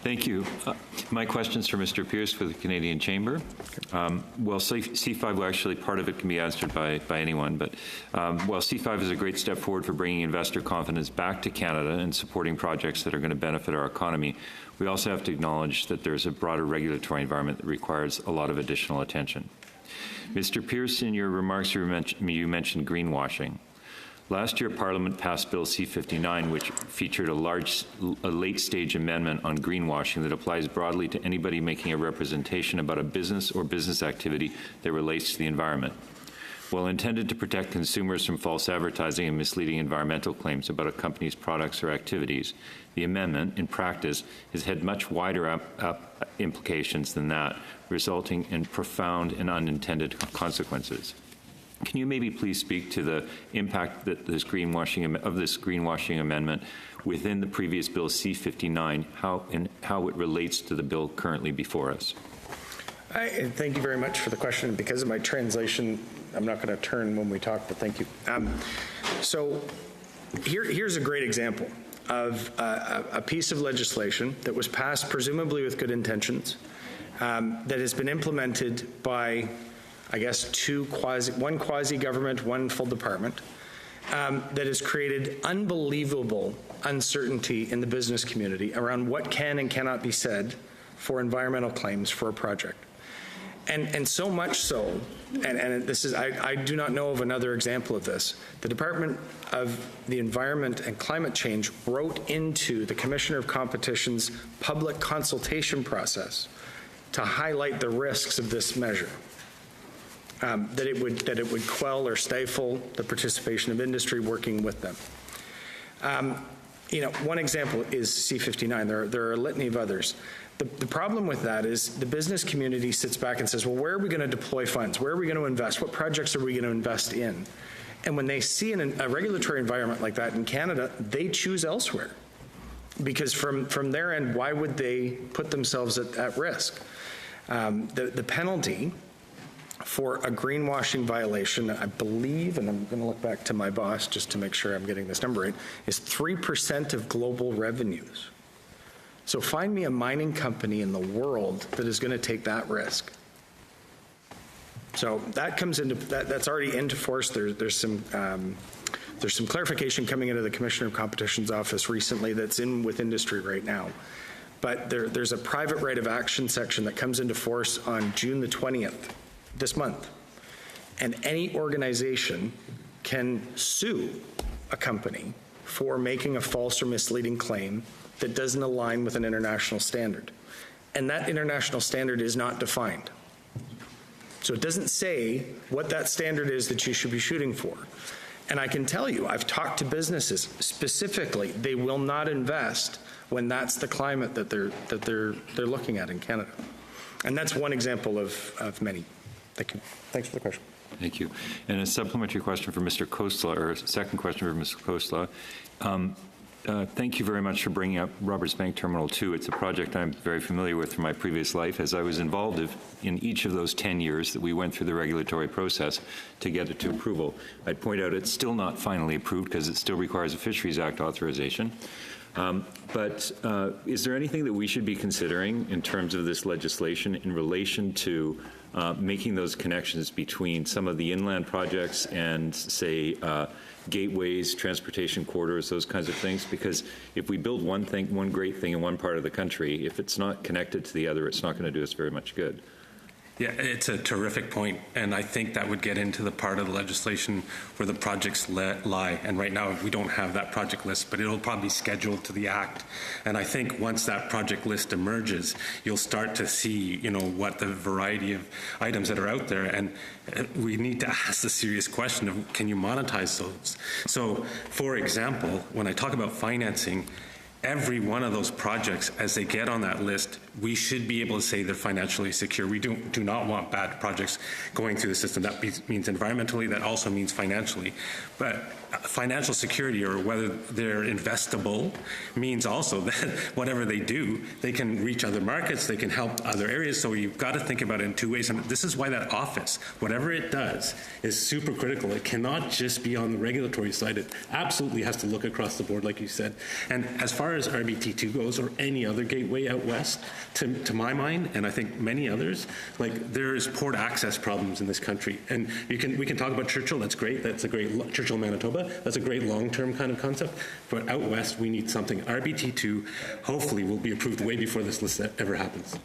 Thank you. My question is for Mr. Pierce for the Canadian Chamber. Well, C-5, well, actually, part of it can be answered by anyone, but while C-5 is a great step forward for bringing investor confidence back to Canada and supporting projects that are going to benefit our economy, we also have to acknowledge that there's a broader regulatory environment that requires a lot of additional attention. Mr. Pierce, in your remarks, you mentioned greenwashing. Last year, Parliament passed Bill C-59, which featured a late-stage amendment on greenwashing that applies broadly to anybody making a representation about a business or business activity that relates to the environment. While intended to protect consumers from false advertising and misleading environmental claims about a company's products or activities, the amendment, in practice, has had much wider implications than that, resulting in profound and unintended consequences. Can you maybe please speak to the impact that this greenwashing amendment within the previous Bill C-59, how it relates to the bill currently before us? Thank you very much for the question. Because of my translation, I'm not going to turn when we talk, but thank you. So here's a great example of a piece of legislation that was passed presumably with good intentions, that has been implemented by, I guess, one quasi-government, one full department, that has created unbelievable uncertainty in the business community around what can and cannot be said for environmental claims for a project. And so much so, and this is, I do not know of another example of this, the Department of the Environment and Climate Change wrote into the Commissioner of Competition's public consultation process to highlight the risks of this measure. That it would quell or stifle the participation of industry working with them. One example is C-59. There are a litany of others. The problem with that is the business community sits back and says, well, where are we going to deploy funds? Where are we going to invest? What projects are we going to invest in? And when they see a regulatory environment like that in Canada, they choose elsewhere. Because from their end, why would they put themselves at risk? The penalty for a greenwashing violation, I believe, and I'm going to look back to my boss just to make sure I'm getting this number right, is 3% of global revenues. So find me a mining company in the world that is going to take that risk. So that comes into that's already into force. There's some clarification coming into the Commissioner of Competition's office recently that's in with industry right now. But there's a private right of action section that comes into force on June the 20th. This month, and any organization can sue a company for making a false or misleading claim that doesn't align with an international standard, and that international standard is not defined. So it doesn't say what that standard is that you should be shooting for. And I can tell you, I've talked to businesses specifically, they will not invest when that's the climate that they're looking at in Canada. And that's one example of many. Thank you. Thanks for the question. Thank you. And a supplementary question for Mr. Kostla, or a second question for Mr. Kostla. Thank you very much for bringing up Roberts Bank Terminal 2. It's a project I'm very familiar with from my previous life, as I was involved in each of those 10 years that we went through the regulatory process to get it to approval. I'd point out it's still not finally approved because it still requires a Fisheries Act authorization. But is there anything that we should be considering in terms of this legislation in relation to making those connections between some of the inland projects and, say, gateways, transportation corridors, those kinds of things? Because if we build one great thing in one part of the country, if it's not connected to the other, it's not going to do us very much good. Yeah, it's a terrific point, and I think that would get into the part of the legislation where the projects lie. And right now we don't have that project list, but it'll probably be scheduled to the Act. And I think once that project list emerges, you'll start to see, what the variety of items that are out there. And we need to ask the serious question of, can you monetize those? So, for example, when I talk about financing, every one of those projects, as they get on that list, we should be able to say they're financially secure. We do not want bad projects going through the system. That means environmentally, that also means financially. But financial security or whether they're investable means also that whatever they do, they can reach other markets, they can help other areas. So you've got to think about it in two ways. And this is why that office, whatever it does, is super critical. It cannot just be on the regulatory side. It absolutely has to look across the board, like you said. And as far as RBT2 goes, or any other gateway out west, to my mind, and I think many others, like there's port access problems in this country. And we can talk about Churchill, that's great. That's a great, Churchill, Manitoba, that's a great long-term kind of concept. But out west, we need something. RBT2 hopefully will be approved way before this list ever happens.